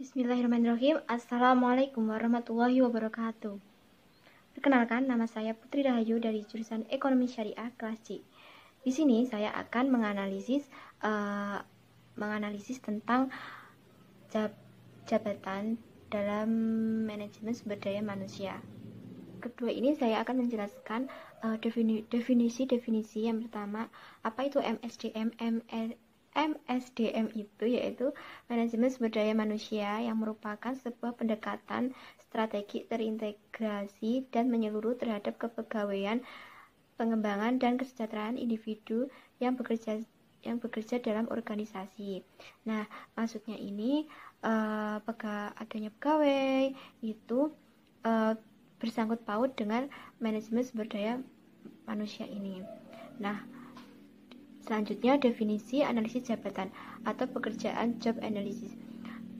Bismillahirrahmanirrahim. Assalamualaikum warahmatullahi wabarakatuh. Perkenalkan, nama saya Putri Rahayu dari jurusan Ekonomi Syariah kelas C. Di sini saya akan menganalisis tentang jabatan dalam manajemen sumber daya manusia. Kedua ini saya akan menjelaskan definisi yang pertama, apa itu MSDM. MSDM itu yaitu manajemen sumber daya manusia yang merupakan sebuah pendekatan strategi terintegrasi dan menyeluruh terhadap kepegawaian, pengembangan dan kesejahteraan individu yang bekerja dalam organisasi. Nah, maksudnya ini adanya pegawai itu bersangkut paut dengan manajemen sumber daya manusia ini. Nah, selanjutnya, definisi analisis jabatan atau pekerjaan job analysis.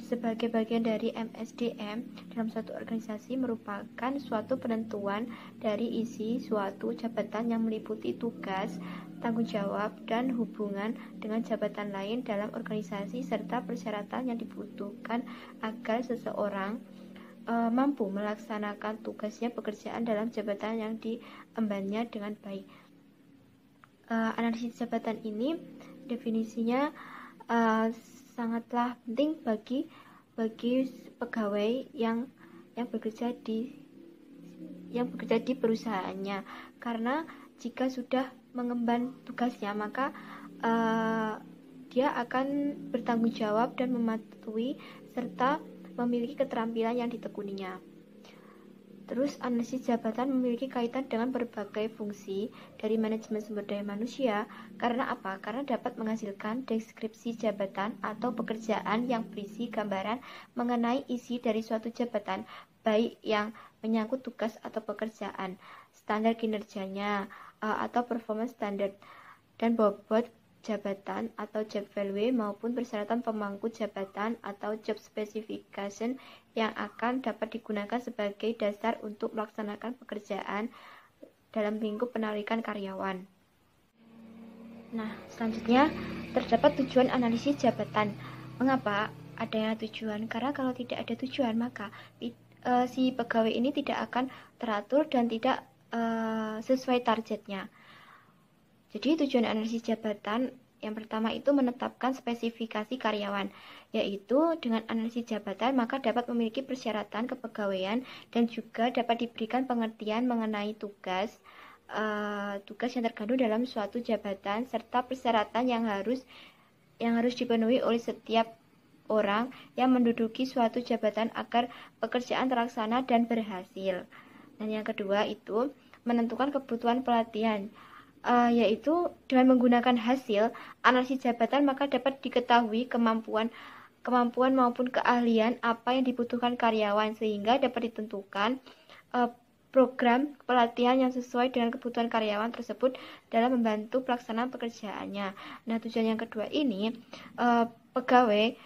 Sebagai bagian dari MSDM dalam suatu organisasi merupakan suatu penentuan dari isi suatu jabatan yang meliputi tugas, tanggung jawab, dan hubungan dengan jabatan lain dalam organisasi serta persyaratan yang dibutuhkan agar seseorang mampu melaksanakan tugasnya pekerjaan dalam jabatan yang diembannya dengan baik. Analisis jabatan ini definisinya sangatlah penting bagi pegawai yang bekerja di perusahaannya, karena jika sudah mengemban tugasnya maka dia akan bertanggung jawab dan mematuhi serta memiliki keterampilan yang ditekuninya. Terus, analisis jabatan memiliki kaitan dengan berbagai fungsi dari manajemen sumber daya manusia. Karena apa? Karena dapat menghasilkan deskripsi jabatan atau pekerjaan yang berisi gambaran mengenai isi dari suatu jabatan, baik yang menyangkut tugas atau pekerjaan, standar kinerjanya, atau performance standard, dan bobot jabatan atau job value maupun persyaratan pemangku jabatan atau job specification yang akan dapat digunakan sebagai dasar untuk melaksanakan pekerjaan dalam lingkup penarikan karyawan. Nah, selanjutnya terdapat tujuan analisis jabatan. Mengapa adanya tujuan? Karena kalau tidak ada tujuan maka si pegawai ini tidak akan teratur dan tidak sesuai targetnya. Jadi tujuan analisis jabatan yang pertama itu menetapkan spesifikasi karyawan, yaitu dengan analisis jabatan maka dapat memiliki persyaratan kepegawaian dan juga dapat diberikan pengertian mengenai tugas yang terkandung dalam suatu jabatan serta persyaratan yang harus dipenuhi oleh setiap orang yang menduduki suatu jabatan agar pekerjaan terlaksana dan berhasil. Dan yang kedua itu menentukan kebutuhan pelatihan, yaitu dengan menggunakan hasil analisis jabatan maka dapat diketahui kemampuan maupun keahlian apa yang dibutuhkan karyawan sehingga dapat ditentukan program pelatihan yang sesuai dengan kebutuhan karyawan tersebut dalam membantu pelaksanaan pekerjaannya. Nah, tujuan yang kedua ini pegawai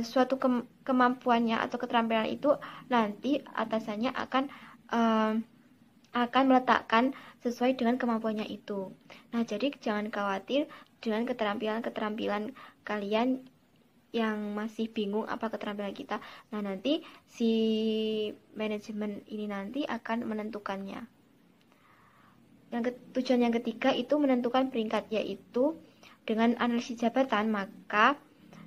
suatu kemampuannya atau keterampilan itu nanti atasannya akan meletakkan sesuai dengan kemampuannya itu. Nah, jadi jangan khawatir dengan keterampilan kalian yang masih bingung apa keterampilan kita. Nah, nanti si manajemen ini nanti akan menentukannya. Tujuan yang ketiga itu menentukan peringkat, yaitu dengan analisis jabatan maka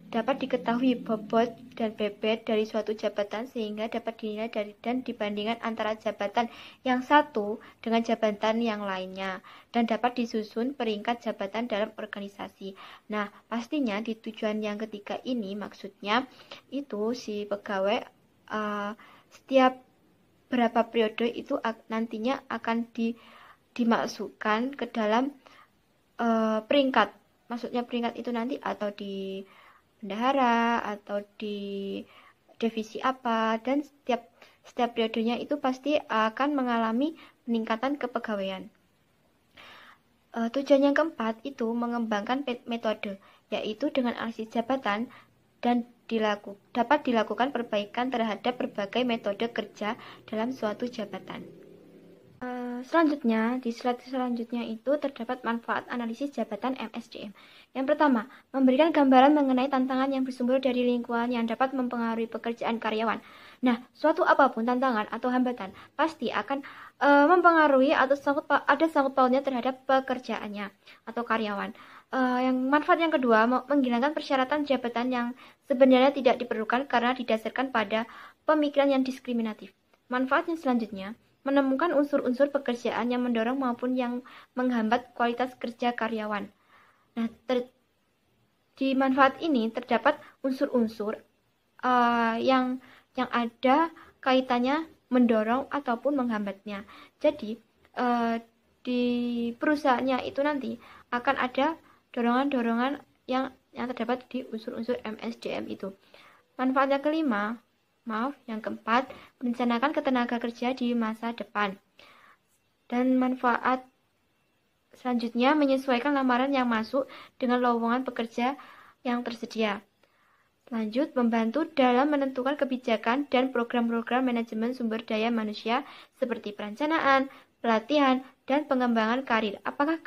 dapat diketahui bobot dan bebet dari suatu jabatan sehingga dapat dinilai dan dibandingkan antara jabatan yang satu dengan jabatan yang lainnya dan dapat disusun peringkat jabatan dalam organisasi. Nah, pastinya di tujuan yang ketiga ini maksudnya itu si pegawai setiap berapa periode itu nantinya akan dimasukkan ke dalam peringkat. Maksudnya peringkat itu nanti atau di bendahara atau di divisi apa, dan setiap periodenya itu pasti akan mengalami peningkatan kepegawaian. Tujuan yang keempat itu mengembangkan metode, yaitu dengan analisis jabatan dan dapat dilakukan perbaikan terhadap berbagai metode kerja dalam suatu jabatan. Selanjutnya, di slide selanjutnya itu terdapat manfaat analisis jabatan MSDM. Yang pertama, memberikan gambaran mengenai tantangan yang bersumber dari lingkungan yang dapat mempengaruhi pekerjaan karyawan. Nah, suatu apapun tantangan atau hambatan pasti akan mempengaruhi atau ada sangkut pautnya terhadap pekerjaannya atau karyawan. Yang manfaat yang kedua, menghilangkan persyaratan jabatan yang sebenarnya tidak diperlukan karena didasarkan pada pemikiran yang diskriminatif. Manfaat yang selanjutnya, menemukan unsur-unsur pekerjaan yang mendorong maupun yang menghambat kualitas kerja karyawan. Nah, di manfaat ini terdapat unsur-unsur yang ada kaitannya mendorong ataupun menghambatnya. Jadi, di perusahaannya itu nanti akan ada dorongan-dorongan yang terdapat di unsur-unsur MSDM itu. Manfaat yang kelima, yang keempat, merencanakan ketenaga kerja di masa depan. Dan manfaat selanjutnya, menyesuaikan lamaran yang masuk dengan lowongan pekerja yang tersedia. Lanjut, membantu dalam menentukan kebijakan dan program-program manajemen sumber daya manusia seperti perencanaan, pelatihan, dan pengembangan karir. Apakah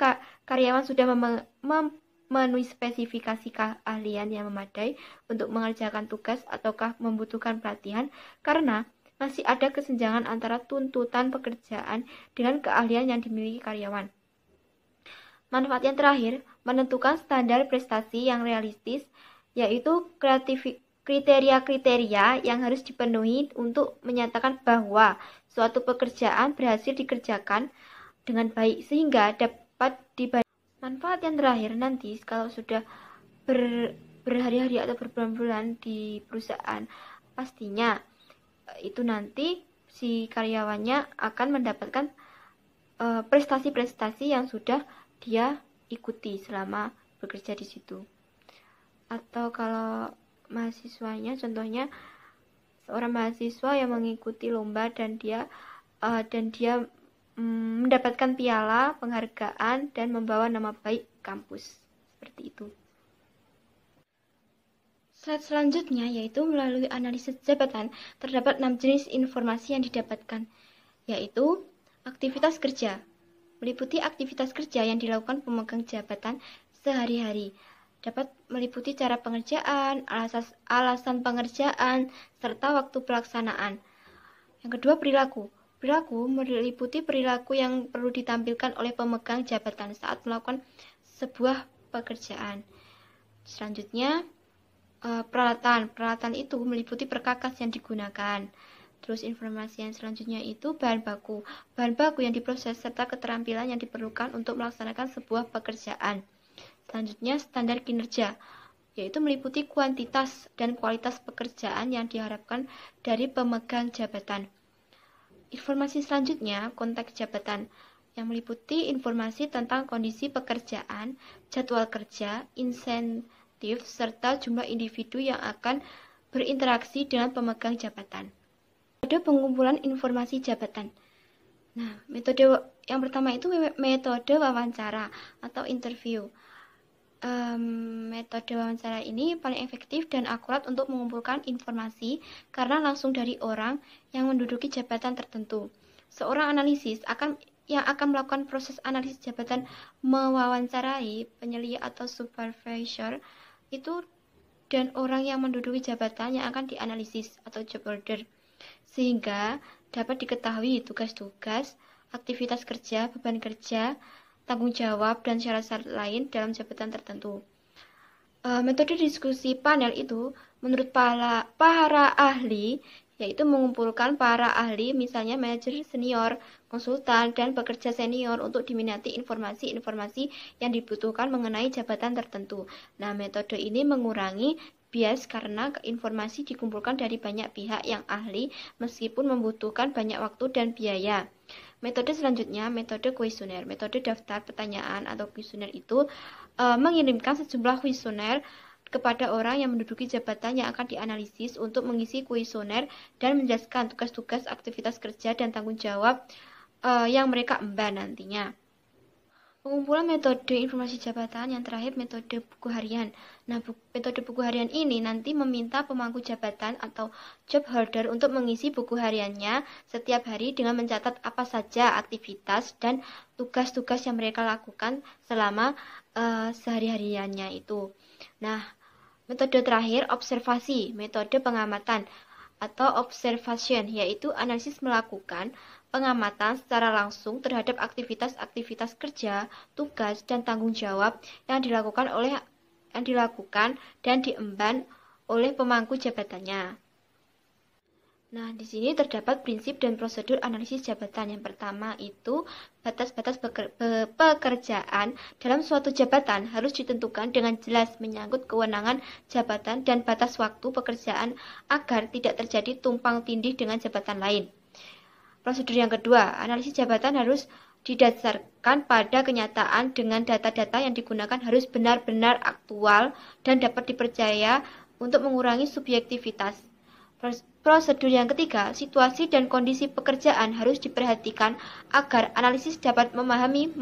karyawan sudah memenuhi spesifikasi keahlian yang memadai untuk mengerjakan tugas ataukah membutuhkan pelatihan, karena masih ada kesenjangan antara tuntutan pekerjaan dengan keahlian yang dimiliki karyawan. Manfaat yang terakhir, menentukan standar prestasi yang realistis, yaitu kriteria-kriteria yang harus dipenuhi untuk menyatakan bahwa suatu pekerjaan berhasil dikerjakan dengan baik sehingga dapat dibayar. Manfaat yang terakhir nanti kalau sudah berhari-hari atau berbulan-bulan di perusahaan, pastinya itu nanti si karyawannya akan mendapatkan prestasi-prestasi yang sudah dia ikuti selama bekerja di situ. Atau kalau mahasiswanya, contohnya seorang mahasiswa yang mengikuti lomba dan dia mendapatkan piala, penghargaan, dan membawa nama baik kampus. Seperti itu. Slide selanjutnya yaitu melalui analisis jabatan terdapat 6 jenis informasi yang didapatkan, yaitu aktivitas kerja. Meliputi aktivitas kerja yang dilakukan pemegang jabatan sehari-hari. Dapat meliputi cara pengerjaan, alasan pengerjaan, serta waktu pelaksanaan. Yang kedua, perilaku. Perilaku meliputi perilaku yang perlu ditampilkan oleh pemegang jabatan saat melakukan sebuah pekerjaan. Selanjutnya, peralatan. Peralatan itu meliputi perkakas yang digunakan. Terus informasi yang selanjutnya itu bahan baku. Bahan baku yang diproses serta keterampilan yang diperlukan untuk melaksanakan sebuah pekerjaan. Selanjutnya, standar kinerja, yaitu meliputi kuantitas dan kualitas pekerjaan yang diharapkan dari pemegang jabatan. Informasi selanjutnya, konteks jabatan, yang meliputi informasi tentang kondisi pekerjaan, jadwal kerja, insentif, serta jumlah individu yang akan berinteraksi dengan pemegang jabatan. Metode pengumpulan informasi jabatan. Nah, metode yang pertama itu metode wawancara atau interview. Metode wawancara ini paling efektif dan akurat untuk mengumpulkan informasi karena langsung dari orang yang menduduki jabatan tertentu. Seorang analisis yang akan melakukan proses analisis jabatan mewawancarai penyelia atau supervisor itu dan orang yang menduduki jabatan yang akan dianalisis atau job order, sehingga dapat diketahui tugas-tugas, aktivitas kerja, beban kerja, tanggung jawab, dan syarat-syarat lain dalam jabatan tertentu. Metode diskusi panel itu menurut para ahli, yaitu mengumpulkan para ahli, misalnya manajer senior, konsultan, dan pekerja senior untuk diminati informasi-informasi yang dibutuhkan mengenai jabatan tertentu. Nah, metode ini mengurangi bias karena informasi dikumpulkan dari banyak pihak yang ahli meskipun membutuhkan banyak waktu dan biaya. Metode selanjutnya, metode kuesioner. Metode daftar pertanyaan atau kuesioner itu mengirimkan sejumlah kuesioner kepada orang yang menduduki jabatan yang akan dianalisis untuk mengisi kuesioner dan menjelaskan tugas-tugas, aktivitas kerja, dan tanggung jawab yang mereka emban nantinya. Pengumpulan metode informasi jabatan, yang terakhir metode buku harian. Nah, metode buku harian ini nanti meminta pemangku jabatan atau job holder untuk mengisi buku hariannya setiap hari dengan mencatat apa saja aktivitas dan tugas-tugas yang mereka lakukan selama sehari-hariannya itu. Nah, metode terakhir observasi, metode pengamatan atau observation, yaitu analisis melakukan pengamatan secara langsung terhadap aktivitas-aktivitas kerja, tugas, dan tanggung jawab yang dilakukan dan diemban oleh pemangku jabatannya. Nah, di sini terdapat prinsip dan prosedur analisis jabatan. Yang pertama itu batas-batas pekerjaan dalam suatu jabatan harus ditentukan dengan jelas menyangkut kewenangan jabatan dan batas waktu pekerjaan agar tidak terjadi tumpang tindih dengan jabatan lain. Prosedur yang kedua, analisis jabatan harus didasarkan pada kenyataan dengan data-data yang digunakan harus benar-benar aktual dan dapat dipercaya untuk mengurangi subjektivitas. Prosedur yang ketiga, situasi dan kondisi pekerjaan harus diperhatikan agar analisis dapat memahami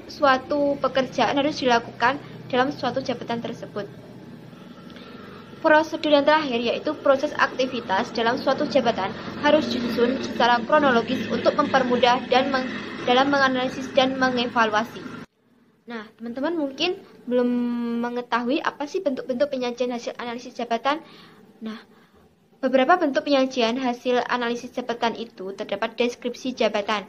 suatu pekerjaan harus dilakukan dalam suatu jabatan tersebut. Prosedur yang terakhir yaitu proses aktivitas dalam suatu jabatan harus disusun secara kronologis untuk mempermudah dalam menganalisis dan mengevaluasi. Nah, teman-teman mungkin belum mengetahui apa sih bentuk-bentuk penyajian hasil analisis jabatan. Nah, beberapa bentuk penyajian hasil analisis jabatan itu terdapat deskripsi jabatan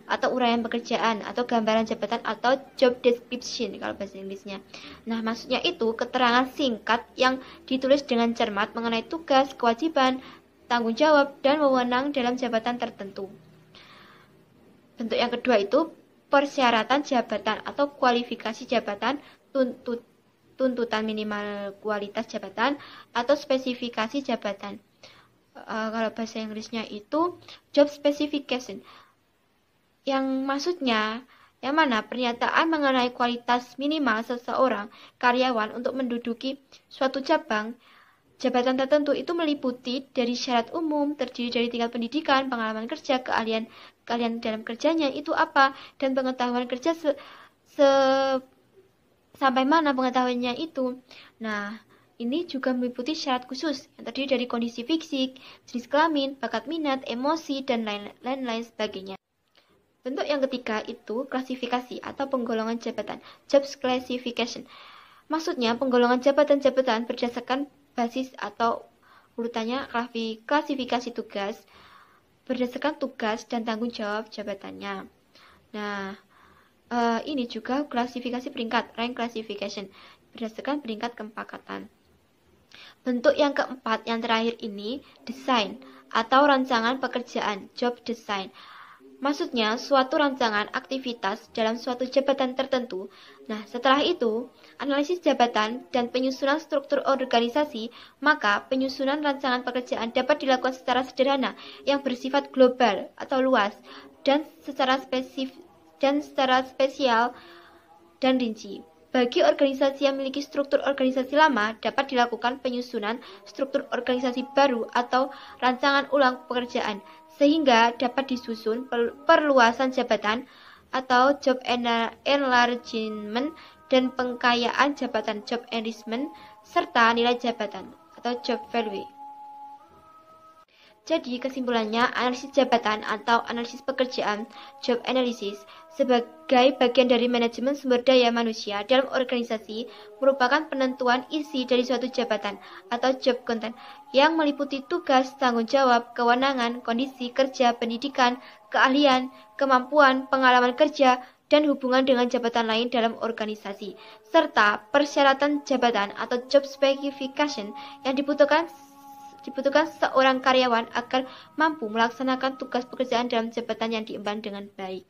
atau uraian pekerjaan atau gambaran jabatan atau job description kalau bahasa Inggrisnya. Nah, maksudnya itu keterangan singkat yang ditulis dengan cermat mengenai tugas, kewajiban, tanggung jawab, dan wewenang dalam jabatan tertentu. Bentuk yang kedua itu persyaratan jabatan atau kualifikasi jabatan, tuntutan minimal kualitas jabatan atau spesifikasi jabatan. Kalau bahasa Inggrisnya itu job specification. Yang maksudnya, yang mana pernyataan mengenai kualitas minimal seseorang karyawan untuk menduduki suatu jabatan tertentu itu meliputi dari syarat umum, terdiri dari tingkat pendidikan, pengalaman kerja, keahlian dalam kerjanya itu apa, dan pengetahuan kerja sampai mana pengetahuannya itu. Nah, ini juga meliputi syarat khusus yang terdiri dari kondisi fisik, jenis kelamin, bakat minat, emosi, dan lain-lain sebagainya. Bentuk yang ketiga itu klasifikasi atau penggolongan jabatan, job classification. Maksudnya penggolongan jabatan-jabatan berdasarkan basis atau urutannya klasifikasi tugas berdasarkan tugas dan tanggung jawab jabatannya. Nah, ini juga klasifikasi peringkat, rank classification, berdasarkan peringkat kepangkatan. Bentuk yang keempat, yang terakhir ini, desain atau rancangan pekerjaan, job design. Maksudnya suatu rancangan aktivitas dalam suatu jabatan tertentu. Nah, setelah itu, analisis jabatan dan penyusunan struktur organisasi, maka penyusunan rancangan pekerjaan dapat dilakukan secara sederhana yang bersifat global atau luas dan secara spesial dan rinci. Bagi organisasi yang memiliki struktur organisasi lama, dapat dilakukan penyusunan struktur organisasi baru atau rancangan ulang pekerjaan, sehingga dapat disusun perluasan jabatan atau job enlargement dan pengkayaan jabatan job enrichment serta nilai jabatan atau job value. Jadi kesimpulannya, analisis jabatan atau analisis pekerjaan, job analysis, sebagai bagian dari manajemen sumber daya manusia dalam organisasi merupakan penentuan isi dari suatu jabatan atau job content yang meliputi tugas, tanggung jawab, kewenangan, kondisi kerja, pendidikan, keahlian, kemampuan, pengalaman kerja, dan hubungan dengan jabatan lain dalam organisasi, serta persyaratan jabatan atau job specification yang dibutuhkan seorang karyawan agar mampu melaksanakan tugas pekerjaan dalam jabatan yang diemban dengan baik.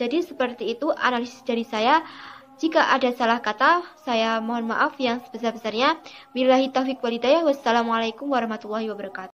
Jadi seperti itu analisis dari saya. Jika ada salah kata, saya mohon maaf yang sebesar-besarnya. Billahi taufiq wal hidayah. Wassalamualaikum warahmatullahi wabarakatuh.